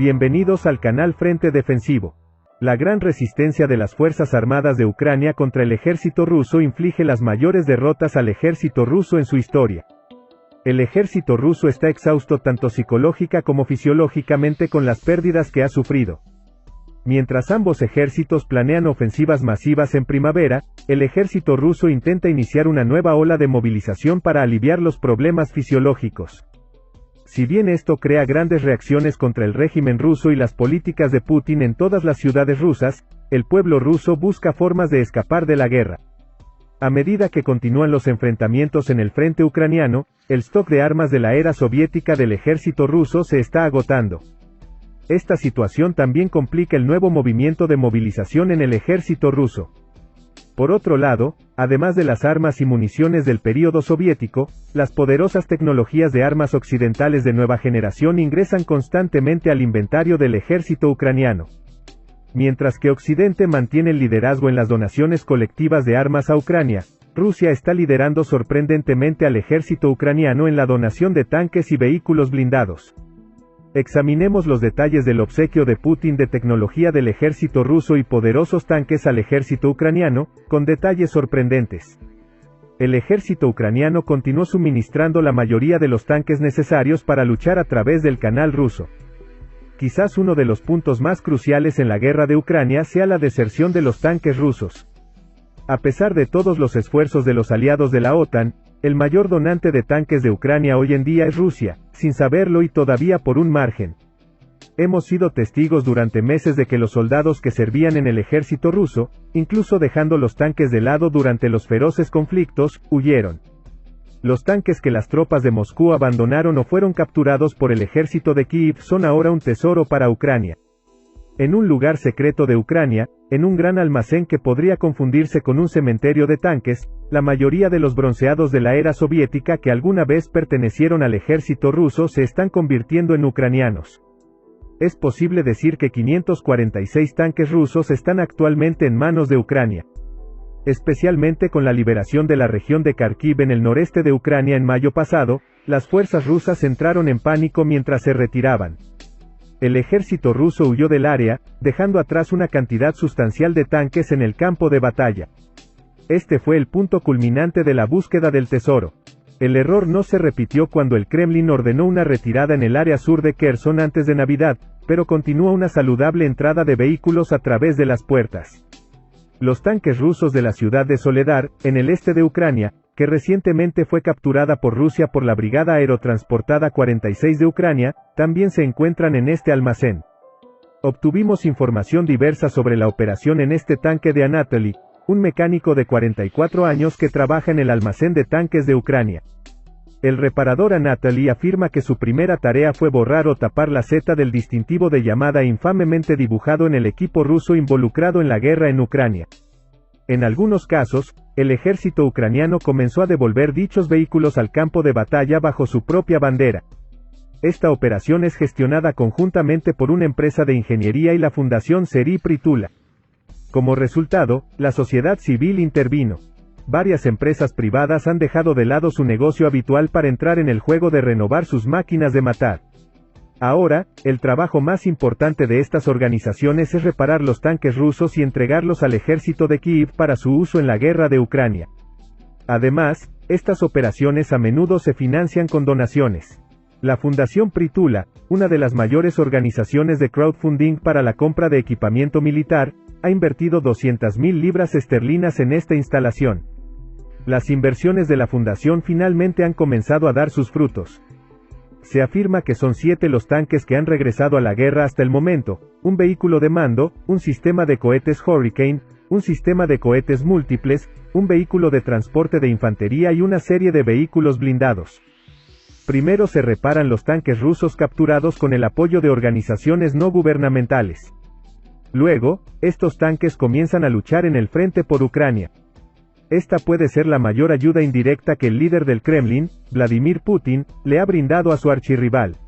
Bienvenidos al canal Frente Defensivo. La gran resistencia de las Fuerzas Armadas de Ucrania contra el ejército ruso inflige las mayores derrotas al ejército ruso en su historia. El ejército ruso está exhausto tanto psicológica como fisiológicamente con las pérdidas que ha sufrido. Mientras ambos ejércitos planean ofensivas masivas en primavera, el ejército ruso intenta iniciar una nueva ola de movilización para aliviar los problemas fisiológicos. Si bien esto crea grandes reacciones contra el régimen ruso y las políticas de Putin en todas las ciudades rusas, el pueblo ruso busca formas de escapar de la guerra. A medida que continúan los enfrentamientos en el frente ucraniano, el stock de armas de la era soviética del ejército ruso se está agotando. Esta situación también complica el nuevo movimiento de movilización en el ejército ruso. Por otro lado, además de las armas y municiones del período soviético, las poderosas tecnologías de armas occidentales de nueva generación ingresan constantemente al inventario del ejército ucraniano. Mientras que Occidente mantiene el liderazgo en las donaciones colectivas de armas a Ucrania, Rusia está liderando sorprendentemente al ejército ucraniano en la donación de tanques y vehículos blindados. Examinemos los detalles del obsequio de Putin de tecnología del ejército ruso y poderosos tanques al ejército ucraniano, con detalles sorprendentes. El ejército ucraniano continuó suministrando la mayoría de los tanques necesarios para luchar a través del canal ruso. Quizás uno de los puntos más cruciales en la guerra de Ucrania sea la deserción de los tanques rusos. A pesar de todos los esfuerzos de los aliados de la OTAN, el mayor donante de tanques de Ucrania hoy en día es Rusia, sin saberlo y todavía por un margen. Hemos sido testigos durante meses de que los soldados que servían en el ejército ruso, incluso dejando los tanques de lado durante los feroces conflictos, huyeron. Los tanques que las tropas de Moscú abandonaron o fueron capturados por el ejército de Kiev son ahora un tesoro para Ucrania. En un lugar secreto de Ucrania, en un gran almacén que podría confundirse con un cementerio de tanques, la mayoría de los bronceados de la era soviética que alguna vez pertenecieron al ejército ruso se están convirtiendo en ucranianos. Es posible decir que 546 tanques rusos están actualmente en manos de Ucrania. Especialmente con la liberación de la región de Kharkiv en el noreste de Ucrania en mayo pasado, las fuerzas rusas entraron en pánico mientras se retiraban. El ejército ruso huyó del área, dejando atrás una cantidad sustancial de tanques en el campo de batalla. Este fue el punto culminante de la búsqueda del tesoro. El error no se repitió cuando el Kremlin ordenó una retirada en el área sur de Kherson antes de Navidad, pero continúa una saludable entrada de vehículos a través de las puertas. Los tanques rusos de la ciudad de Soledar, en el este de Ucrania, que recientemente fue capturada por Rusia por la Brigada Aerotransportada 46 de Ucrania, también se encuentran en este almacén. Obtuvimos información diversa sobre la operación en este tanque de Anatoly, un mecánico de 44 años que trabaja en el almacén de tanques de Ucrania. El reparador Anatoly afirma que su primera tarea fue borrar o tapar la Z del distintivo de llamada infamemente dibujado en el equipo ruso involucrado en la guerra en Ucrania. En algunos casos, el ejército ucraniano comenzó a devolver dichos vehículos al campo de batalla bajo su propia bandera. Esta operación es gestionada conjuntamente por una empresa de ingeniería y la Fundación Serhiy Prytula. Como resultado, la sociedad civil intervino. Varias empresas privadas han dejado de lado su negocio habitual para entrar en el juego de renovar sus máquinas de matar. Ahora, el trabajo más importante de estas organizaciones es reparar los tanques rusos y entregarlos al ejército de Kiev para su uso en la guerra de Ucrania. Además, estas operaciones a menudo se financian con donaciones. La Fundación Prytula, una de las mayores organizaciones de crowdfunding para la compra de equipamiento militar, ha invertido 200.000 libras esterlinas en esta instalación. Las inversiones de la fundación finalmente han comenzado a dar sus frutos. Se afirma que son 7 los tanques que han regresado a la guerra hasta el momento, un vehículo de mando, un sistema de cohetes Hurricane, un sistema de cohetes múltiples, un vehículo de transporte de infantería y una serie de vehículos blindados. Primero se reparan los tanques rusos capturados con el apoyo de organizaciones no gubernamentales. Luego, estos tanques comienzan a luchar en el frente por Ucrania. Esta puede ser la mayor ayuda indirecta que el líder del Kremlin, Vladimir Putin, le ha brindado a su archirrival.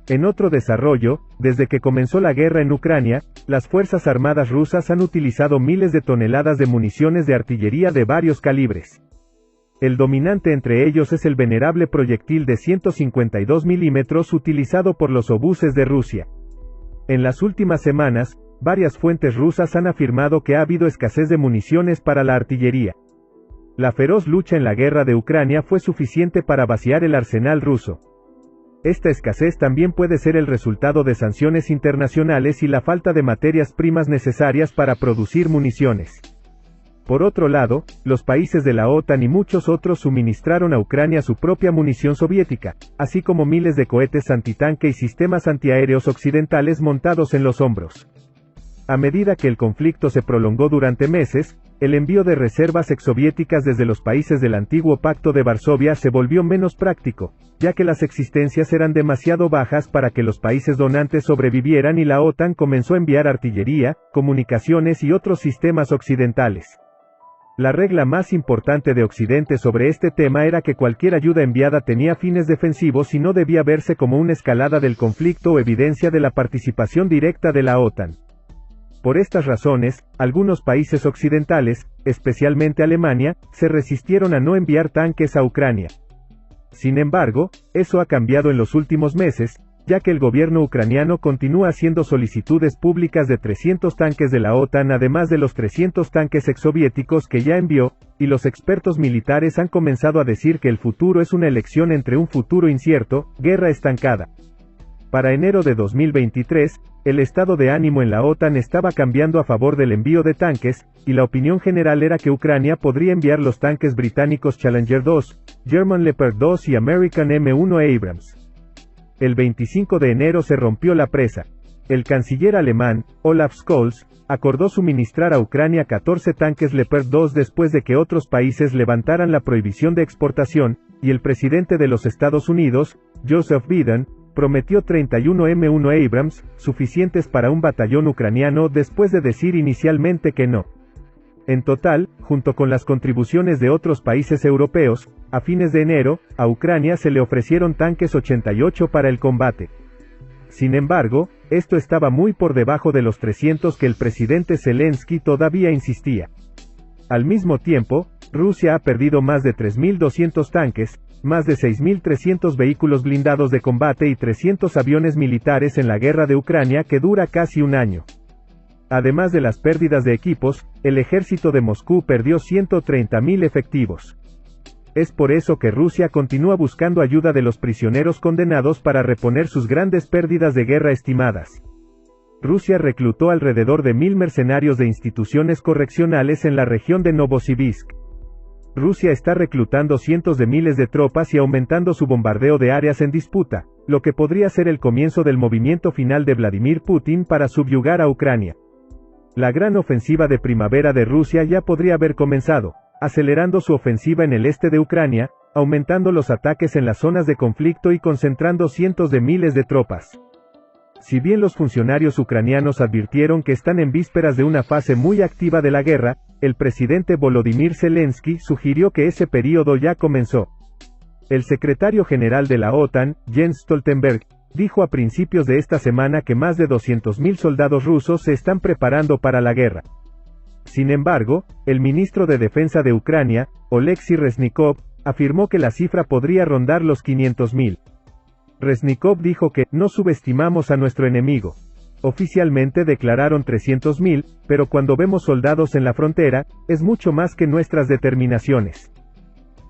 En otro desarrollo, desde que comenzó la guerra en Ucrania, las Fuerzas Armadas rusas han utilizado miles de toneladas de municiones de artillería de varios calibres. El dominante entre ellos es el venerable proyectil de 152 milímetros utilizado por los obuses de Rusia. En las últimas semanas, varias fuentes rusas han afirmado que ha habido escasez de municiones para la artillería. La feroz lucha en la guerra de Ucrania fue suficiente para vaciar el arsenal ruso. Esta escasez también puede ser el resultado de sanciones internacionales y la falta de materias primas necesarias para producir municiones. Por otro lado, los países de la OTAN y muchos otros suministraron a Ucrania su propia munición soviética, así como miles de cohetes antitanque y sistemas antiaéreos occidentales montados en los hombros. A medida que el conflicto se prolongó durante meses, el envío de reservas exsoviéticas desde los países del antiguo Pacto de Varsovia se volvió menos práctico, ya que las existencias eran demasiado bajas para que los países donantes sobrevivieran y la OTAN comenzó a enviar artillería, comunicaciones y otros sistemas occidentales. La regla más importante de Occidente sobre este tema era que cualquier ayuda enviada tenía fines defensivos y no debía verse como una escalada del conflicto o evidencia de la participación directa de la OTAN. Por estas razones, algunos países occidentales, especialmente Alemania, se resistieron a no enviar tanques a Ucrania. Sin embargo, eso ha cambiado en los últimos meses, ya que el gobierno ucraniano continúa haciendo solicitudes públicas de 300 tanques de la OTAN además de los 300 tanques exsoviéticos que ya envió, y los expertos militares han comenzado a decir que el futuro es una elección entre un futuro incierto, guerra estancada. Para enero de 2023, el estado de ánimo en la OTAN estaba cambiando a favor del envío de tanques, y la opinión general era que Ucrania podría enviar los tanques británicos Challenger 2, German Leopard 2 y American M1 Abrams. El 25 de enero se rompió la presa. El canciller alemán, Olaf Scholz, acordó suministrar a Ucrania 14 tanques Leopard 2 después de que otros países levantaran la prohibición de exportación, y el presidente de los Estados Unidos, Joseph Biden, prometió 31 M1 Abrams, suficientes para un batallón ucraniano después de decir inicialmente que no. En total, junto con las contribuciones de otros países europeos, a fines de enero, a Ucrania se le ofrecieron tanques 88 para el combate. Sin embargo, esto estaba muy por debajo de los 300 que el presidente Zelensky todavía insistía. Al mismo tiempo, Rusia ha perdido más de 3.200 tanques, más de 6.300 vehículos blindados de combate y 300 aviones militares en la guerra de Ucrania que dura casi un año. Además de las pérdidas de equipos, el ejército de Moscú perdió 130.000 efectivos. Es por eso que Rusia continúa buscando ayuda de los prisioneros condenados para reponer sus grandes pérdidas de guerra estimadas. Rusia reclutó alrededor de 1.000 mercenarios de instituciones correccionales en la región de Novosibirsk. Rusia está reclutando cientos de miles de tropas y aumentando su bombardeo de áreas en disputa, lo que podría ser el comienzo del movimiento final de Vladimir Putin para subyugar a Ucrania. La gran ofensiva de primavera de Rusia ya podría haber comenzado, acelerando su ofensiva en el este de Ucrania, aumentando los ataques en las zonas de conflicto y concentrando cientos de miles de tropas. Si bien los funcionarios ucranianos advirtieron que están en vísperas de una fase muy activa de la guerra, el presidente Volodymyr Zelensky sugirió que ese período ya comenzó. El secretario general de la OTAN, Jens Stoltenberg, dijo a principios de esta semana que más de 200.000 soldados rusos se están preparando para la guerra. Sin embargo, el ministro de Defensa de Ucrania, Oleksiy Reznikov, afirmó que la cifra podría rondar los 500.000. Reznikov dijo que no subestimamos a nuestro enemigo. Oficialmente declararon 300.000, pero cuando vemos soldados en la frontera, es mucho más que nuestras determinaciones.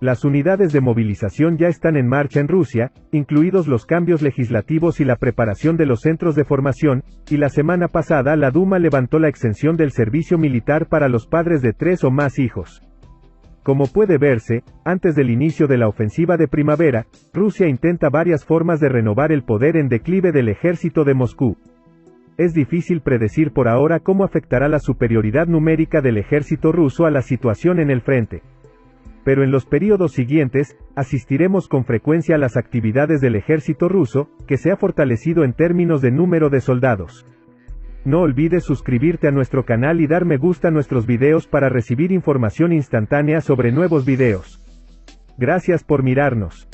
Las unidades de movilización ya están en marcha en Rusia, incluidos los cambios legislativos y la preparación de los centros de formación, y la semana pasada la Duma levantó la exención del servicio militar para los padres de 3 o más hijos. Como puede verse, antes del inicio de la ofensiva de primavera, Rusia intenta varias formas de renovar el poder en declive del ejército de Moscú. Es difícil predecir por ahora cómo afectará la superioridad numérica del ejército ruso a la situación en el frente. Pero en los periodos siguientes, asistiremos con frecuencia a las actividades del ejército ruso, que se ha fortalecido en términos de número de soldados. No olvides suscribirte a nuestro canal y dar me gusta a nuestros videos para recibir información instantánea sobre nuevos videos. Gracias por mirarnos.